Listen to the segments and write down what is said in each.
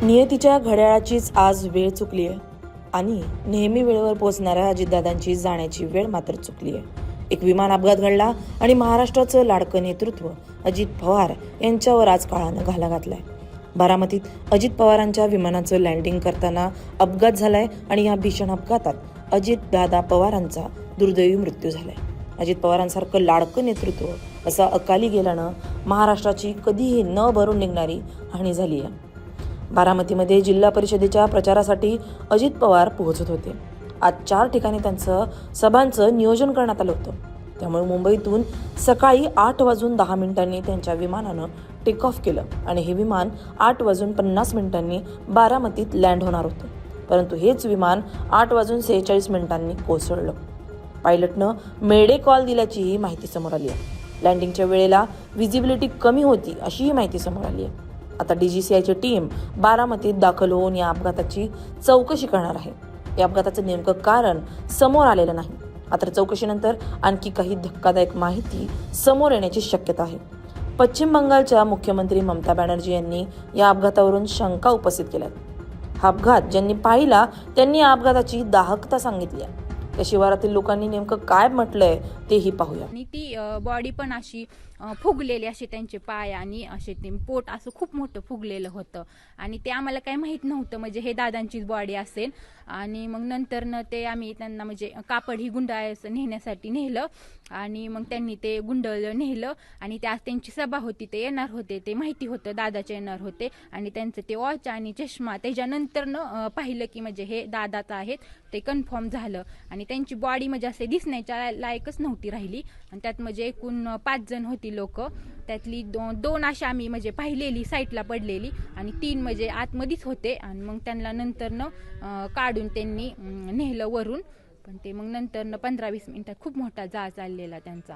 नियतीच्या घड्याळाचीच आज वेळ चुकली आहे आणि नेहमी वेळेवर पोहोचणाऱ्या अजितदादांची जाण्याची वेळ मात्र चुकली आहे. एक विमान अपघात घडला आणि महाराष्ट्राचं लाडकं नेतृत्व अजित पवार यांच्यावर आज काळानं घाला घातलाय. बारामतीत अजित पवारांच्या विमानाचं लँडिंग करताना अपघात झालाय आणि या भीषण अपघातात अजितदादा पवारांचा दुर्दैवी मृत्यू झालाय. अजित पवारांसारखं लाडकं नेतृत्व असं अकाली गेल्यानं महाराष्ट्राची कधीही न भरून निघणारी हानी झाली आहे. बारामतीमध्ये जिल्हा परिषदेच्या प्रचारासाठी अजित पवार पोहोचत होते. आज 4 ठिकाणी त्यांचं सभांचं नियोजन करण्यात आलं होतं. त्यामुळे मुंबईतून सकाळी 8:10 त्यांच्या विमानानं टेक ऑफ केलं आणि हे विमान 8:50 बारामतीत लँड होणार होतं. परंतु हेच विमान 8:46 कोसळलं. पायलटनं मेडे कॉल दिल्याचीही माहिती समोर आली आहे. लँडिंगच्या वेळेला विजिबिलिटी कमी होती अशीही माहिती समोर आली आहे. आता DGCIची टीम बारामतीत दाखल होऊन या अपघाताची चौकशी करणार आहे. या अपघाताचं नेमकं कारण समोर आलेलं नाही. मात्र चौकशीनंतर आणखी काही धक्कादायक माहिती समोर येण्याची शक्यता आहे. पश्चिम बंगालच्या मुख्यमंत्री ममता बॅनर्जी यांनी या अपघातावरून शंका उपस्थित केल्या. हा अपघात ज्यांनी पाहिला त्यांनी या अपघाताची दाहकता सांगितली आहे. त्या शिवारातील लोकांनी नेमकं काय म्हटलंय तेही पाहूया. आणि ती बॉडी पण अशी फुगलेली, असे त्यांचे पाय आणि असे ते पोट असं खूप मोठं फुगलेलं होतं आणि ते आम्हाला काही माहीत नव्हतं म्हणजे हे दादांचीच बॉडी असेल. आणि मग नंतरनं ते आम्ही त्यांना म्हणजे कापड ही गुंडाळायचं नेण्यासाठी नेलं आणि मग त्यांनी ते गुंडळलं नेलं आणि ते आज त्यांची सभा होती, ते येणार होते, ते माहिती होतं दादाचे येणार होते आणि त्यांचं ते वॉच आणि चष्मा त्याच्यानंतरनं पाहिलं की म्हणजे हे दादाच आहेत ते कन्फर्म झालं. आणि त्यांची बॉडी म्हणजे असे दिसण्याच्या लायकच नव्हती राहिली आणि त्यात म्हणजे एकूण 5 जण होती लोक. त्यातली दोन अशा आम्ही म्हणजे पाहिलेली साईडला पडलेली आणि 3 म्हणजे आतमध्येच होते आणि मग त्यांना नंतरनं काढून त्यांनी नेलं वरून. पण ते मग नंतरनं 15-20 मिनिटात खूप मोठा चाललेला त्यांचा.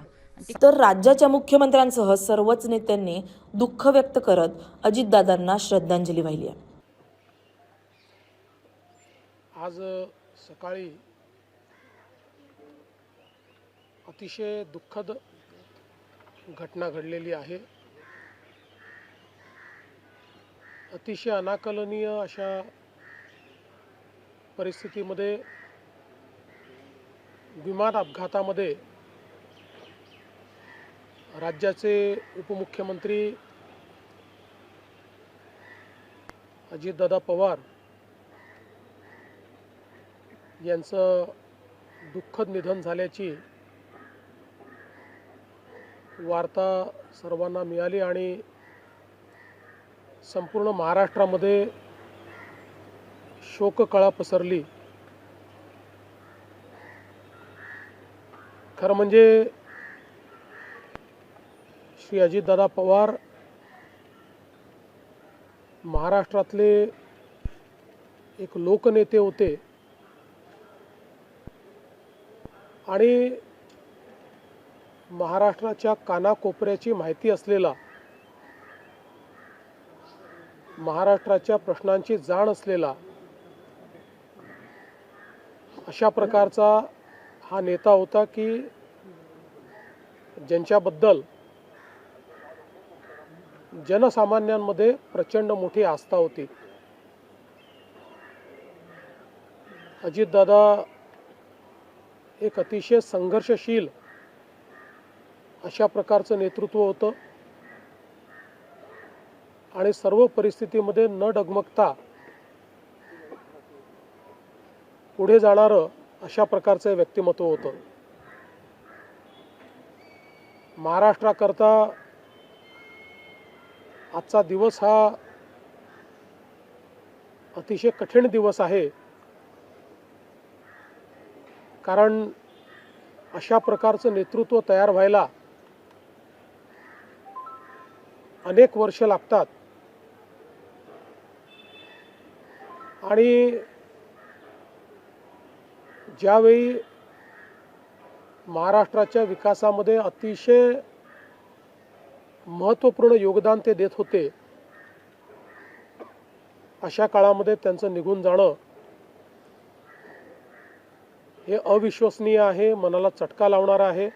तर राज्याच्या मुख्यमंत्र्यांसह सर्वच नेत्यांनी दुःख व्यक्त करत अजितदादांना श्रद्धांजली वाहिली आहे. आज सकाळी अतिशय दुःखद घटना घडलेली आहे. अतिशय अनाकलनीय अशा परिस्थितीमध्ये विमान अपघातामध्ये राज्याचे उपमुख्यमंत्री अजितदादा पवार यांचं दुःखद निधन झाल्याची वार्ता सर्वांना मिळाली आणि संपूर्ण महाराष्ट्रामध्ये शोककळा पसरली. खरं म्हणजे श्री अजितदादा पवार महाराष्ट्रातले एक लोकनेते होते आणि महाराष्ट्राच्या कानाकोपऱ्याची माहिती असलेला, महाराष्ट्राच्या प्रश्नांची जाण असलेला अशा प्रकारचा हा नेता होता की ज्यांच्याबद्दल जनसामान्यांमध्ये प्रचंड मोठी आस्था होती. अजितदादा एक अतिशय संघर्षशील अशा प्रकारचं नेतृत्व होतं आणि सर्व परिस्थितीमध्ये न डगमगता पुढे जाणारं अशा प्रकारचं व्यक्तिमत्व होतं. महाराष्ट्राकरता आजचा दिवस हा अतिशय कठीण दिवस आहे, कारण अशा प्रकारचं नेतृत्व तयार व्हायला अनेक वर्ष लागतात आणि ज्यावेळी महाराष्ट्राच्या विकासामध्ये अतिशय महत्त्वपूर्ण योगदान ते देत होते, अशा काळामध्ये त्यांचं निघून जाणं हे अविश्वसनीय आहे, मनाला चटका लावणारा आहे.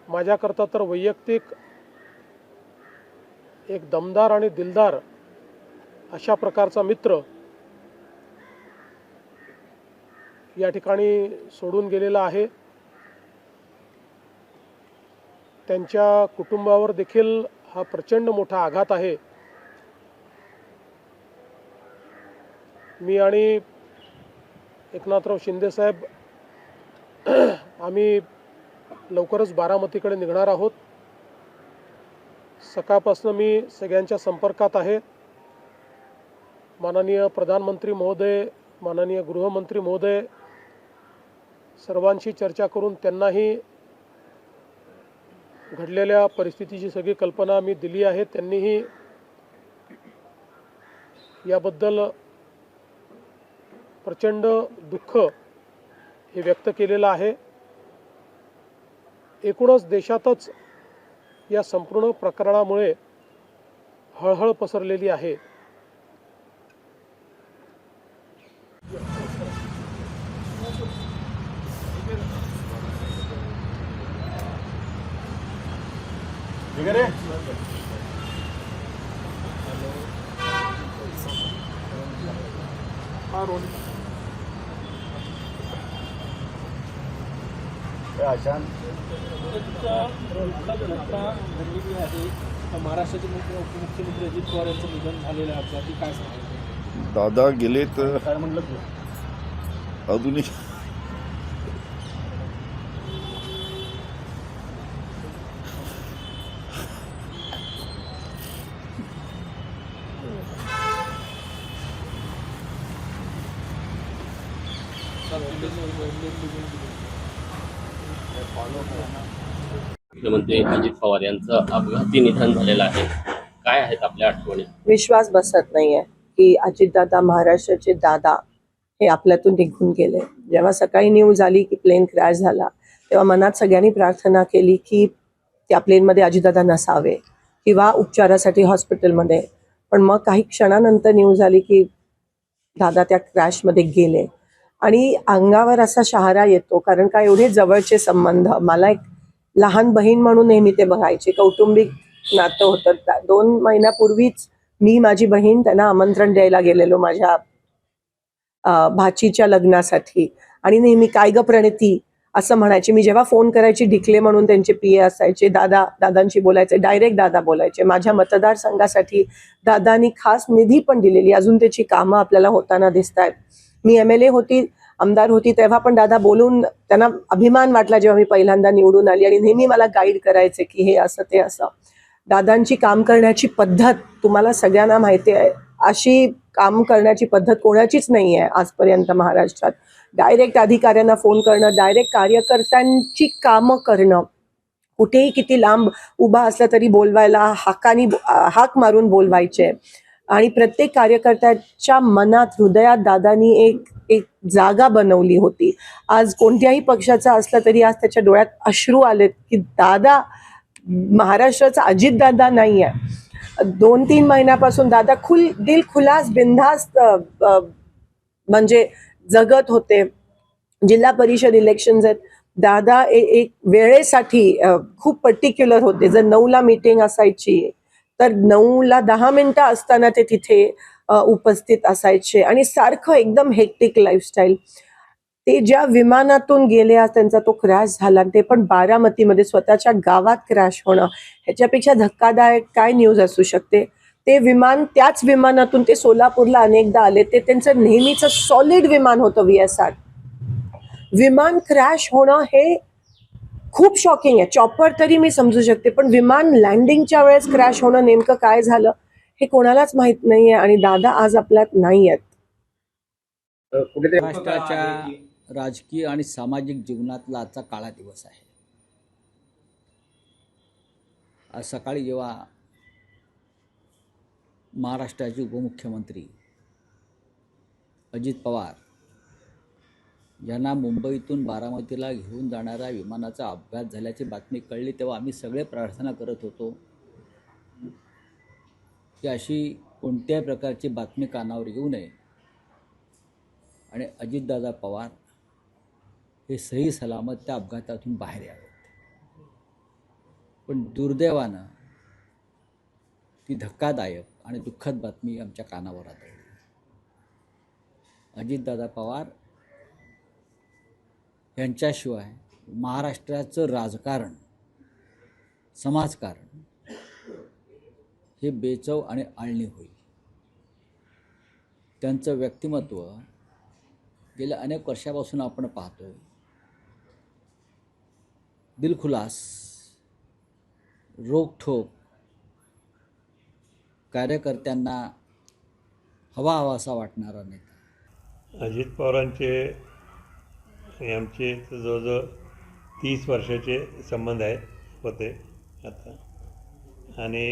माझ्याकरता तर वैयक्तिक एक दमदार आणि दिलदार अशा प्रकारचा मित्र या ठिकाणी सोडून गेलेला आहे. त्यांच्या कुटुंबावर देखील हा प्रचंड मोठा आघात आहे. मी आणि एकनाथराव शिंदेसाहेब आम्ही लवकरच बारामतीकडे निघणार आहोत. सकाळपासून मी सगळ्यांच्या संपर्कात आहे. माननीय प्रधानमंत्री महोदय, माननीय गृहमंत्री महोदय सर्वांशी चर्चा करून त्यांनाही घडलेल्या परिस्थितीची सगळी कल्पना मी दिली आहे. त्यांनीही याबद्दल प्रचंड दुःख हे व्यक्त केलेलं आहे. एकूणच देशातच या संपूर्ण प्रकरणामुळे हळहळ पसरलेली आहे. महाराष्ट्राचे उपमुख्यमंत्री अजित पवार यांचं निधन झालेलं आहे. अपघाती काय सांगाल? दादा गेले तर काय म्हणलं अजूनही मुख्यमंत्री अजित पवार यांचं अपघाती निधन झालेलं आहे. काय आहेत आपल्या आठवणी? विश्वास बसत नाहीये की अजितदादा, महाराष्ट्राचे दादा हे आपल्यातून निघून गेले. जेव्हा सकाळी न्यूज आली की प्लेन क्रॅश झाला तेव्हा मनात सगळ्यांनी प्रार्थना केली की त्या प्लेनमध्ये अजितदादा नसावे किंवा उपचारासाठी हॉस्पिटलमध्ये. पण मग काही क्षणानंतर न्यूज आली की दादा त्या क्रॅशमध्ये गेले आणि अंगावर असा शहारा येतो. कारण का एवढे जवळचे संबंध. मला एक लहान बहीण म्हणून नेहमी ते बघायचे. कौटुंबिक नातं होतं. 2 महिन्यापूर्वीच मी माझी बहीण त्यांना आमंत्रण द्यायला गेलेलो माझ्या भाचीच्या लग्नासाठी आणि नेहमी काय ग प्रणिती असं म्हणायचे. मी जेव्हा फोन करायची ढिकले म्हणून त्यांचे PA असायचे. दादांशी बोलायचे, डायरेक्ट दादा बोलायचे. माझ्या मतदारसंघासाठी दादांनी खास निधी पण दिलेली. अजून त्याची कामं आपल्याला होताना दिसत आहेत. मी MLA होती, आमदार होती तेव्हा पण दादा बोलून त्यांना अभिमान वाटला जेव्हा मी पहिल्यांदा निवडून आली आणि नेहमी मला गाईड करायचे की हे असं ते असं. दादांची काम करण्याची पद्धत तुम्हाला सगळ्यांना माहिती आहे. अशी काम करण्याची पद्धत कोणाचीच नाही आहे आजपर्यंत महाराष्ट्रात. डायरेक्ट अधिकाऱ्यांना फोन करणं, डायरेक्ट कार्यकर्त्यांची कामं करणं, कुठेही किती लांब उभा असला तरी बोलवायला हाक मारून बोलवायचे आणि प्रत्येक कार्यकर्त्याच्या मनात, हृदयात दादांनी एक जागा बनवली होती. आज कोणत्याही पक्षाचा असला तरी आज त्याच्या डोळ्यात अश्रू आलेत की दादा महाराष्ट्राचा अजित दादा नाही आहे. 2-3 महिन्यापासून दादा दिलखुलास बिनधास्त म्हणजे जगत होते. जिल्हा परिषद इलेक्शन्स आहेत. दादा एक वेळेसाठी खूप पर्टिक्युलर होते. जर 9ला मीटिंग असायची तर 9ला 10 मिनिटं असताना ते तिथे उपस्थित असायचे आणि सारखं एकदम हेक्टिक लाईफस्टाईल. ते ज्या विमानातून गेले, आज त्यांचा तो क्रॅश झाला, ते पण बारामतीमध्ये स्वतःच्या गावात क्रॅश होणं, ह्याच्यापेक्षा धक्कादायक काय न्यूज असू शकते. ते विमान, त्याच विमानातून ते सोलापूरला अनेकदा आले. ते त्यांचं नेहमीचं सॉलिड विमान होतं VS8. विमान क्रॅश होणं हे खूप शॉकिंग आहे. चॉपर तरी मी समजू शकते, पण विमान लँडिंगच्या वेळेस क्रॅश होणं नेमकं काय झालं हे कोणालाच माहित नाहीये आणि दादा आज आपल्यात नाही आहेत. महाराष्ट्राच्या राजकीय आणि सामाजिक जीवनातला आजचा काळा दिवस आहे. आज सकाळी जेव्हा महाराष्ट्राचे उपमुख्यमंत्री अजित पवार यांना मुंबईतून बारामतीला घेऊन जाणाऱ्या विमानाचा अपघात झाल्याची बातमी कळली तेव्हा आम्ही सगळे प्रार्थना करत होतो की अशी कोणत्याही प्रकारची बातमी कानावर येऊ नये आणि अजितदादा पवार हे सही सलामत त्या अपघातातून बाहेर यावेत. पण दुर्दैवानं ती धक्कादायक आणि दुःखद बातमी आमच्या कानावर आदळली. अजितदादा पवार यांच्याशिवाय महाराष्ट्राचं राजकारण, समाजकारण हे बेचव आणि आळणी होईल. त्यांचं व्यक्तिमत्व गेल्या अनेक वर्षापासून आपण पाहतोय. दिलखुलास, रोखठोक, कार्यकर्त्यांना हवासा वाटणारा नेता. अजित पवारांचे आणि आमचे जवळजवळ 30 वर्षाचे संबंध होते आता. आणि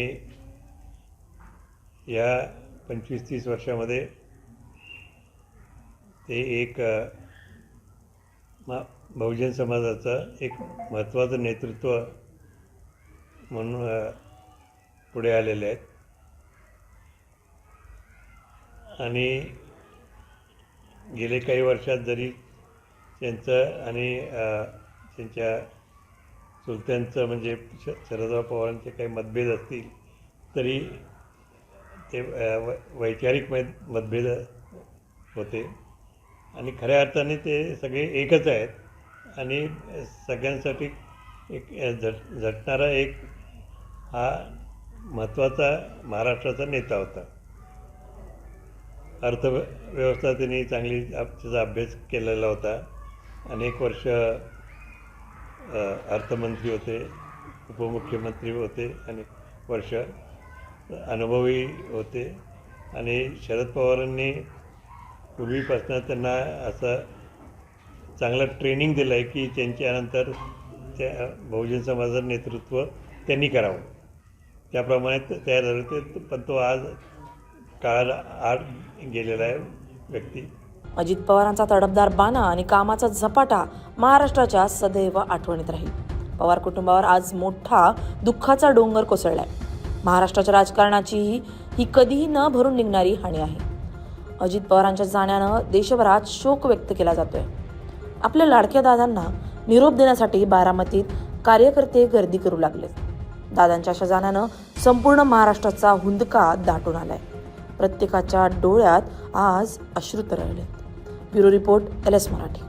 या 25-30 वर्षामध्ये ते एक बहुजन समाजाचं एक महत्त्वाचं नेतृत्व म्हणून पुढे आलेले आहेत. आणि गेले काही वर्षात जरी त्यांचं आणि त्यांच्या चुलत्यांचं म्हणजे शरदराव पवारांचे काही मतभेद असतील तरी ते वैचारिक मतभेद होते आणि खऱ्या अर्थाने ते सगळे एकच आहेत आणि सगळ्यांसाठी एक झटणारा एक हा महत्त्वाचा महाराष्ट्राचा नेता होता. अर्थव्यवस्था त्यांनी चांगली त्याचा अभ्यास केलेला होता. अनेक वर्ष अर्थमंत्री होते, उपमुख्यमंत्री होते, अनेक वर्ष अनुभवी होते. आणि शरद पवारांनी पूर्वीपासून त्यांना असं चांगलं ट्रेनिंग दिलं आहे की त्यांच्यानंतर त्या बहुजन समाजाचं नेतृत्व त्यांनी करावं. त्याप्रमाणे तयार झालं ते. पण तो आज काळाला आड गेलेला आहे व्यक्ती. अजित पवारांचा तडफदार बाणा आणि कामाचा झपाटा महाराष्ट्राच्या सदैव आठवणीत राहील. पवार कुटुंबावर आज मोठा दुःखाचा डोंगर कोसळलाय. महाराष्ट्राच्या राजकारणाची ही कधीही न भरून निघणारी हानी आहे. अजित पवारांच्या जाण्यानं देशभरात शोक व्यक्त केला जातोय. आपल्या लाडक्या दादांना निरोप देण्यासाठी बारामतीत कार्यकर्ते गर्दी करू लागले. दादांच्या अशा जाण्यानं संपूर्ण महाराष्ट्राचा हुंदका दाटून आलाय. प्रत्येकाच्या डोळ्यात आज अश्रू तरळलेत. Bureau report LS Marathi.